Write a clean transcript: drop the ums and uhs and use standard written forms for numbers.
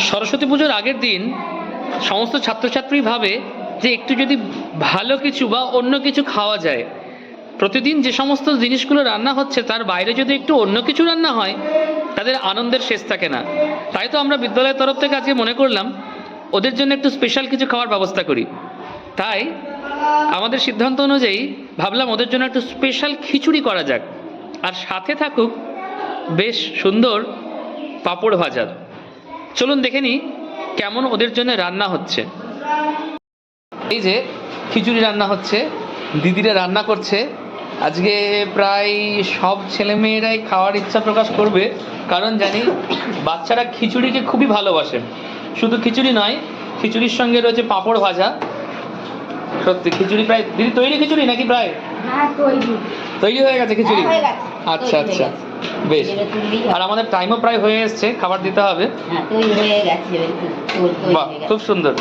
সরস্বতী পুজোর আগের দিন সমস্ত ছাত্রছাত্রী ভাবে যে একটু যদি ভালো কিছু বা অন্য কিছু খাওয়া যায়। প্রতিদিন যে সমস্ত জিনিসগুলো রান্না হচ্ছে তার বাইরে যদি একটু অন্য কিছু রান্না হয় তাদের আনন্দের শেষ থাকে না। তাই তো আমরা বিদ্যালয়ের তরফ থেকে আজকে মনে করলাম ওদের জন্য একটু স্পেশাল কিছু খাওয়ার ব্যবস্থা করি। তাই আমাদের সিদ্ধান্ত অনুযায়ী ভাবলাম ওদের জন্য একটু স্পেশাল খিচুড়ি করা যাক, আর সাথে থাকুক বেশ সুন্দর পাঁপড় ভাজা। চলুন দেখে নিই কেমন ওদের জন্য রান্না হচ্ছে। এই যে খিচুড়ি রান্না হচ্ছে, দিদিরা রান্না করছে। আজকে প্রায় সব ছেলেমেয়েরাই খাওয়ার ইচ্ছা প্রকাশ করবে, কারণ জানি বাচ্চারা খিচুড়িকে খুবই ভালোবাসে। শুধু খিচুড়ি নয়, খিচুড়ির সঙ্গে রয়েছে পাঁপড় ভাজা। সত্যি খিচুড়ি প্রায় দিদি তৈরি, খিচুড়ি নাকি প্রায় তৈরি হয়ে গেছে খিচুড়ি? আচ্ছা আচ্ছা, বেশ। আর আমাদের টাইমও প্রায় হয়ে এসছে, খাবার দিতে হবে। বাহ, খুব সুন্দর।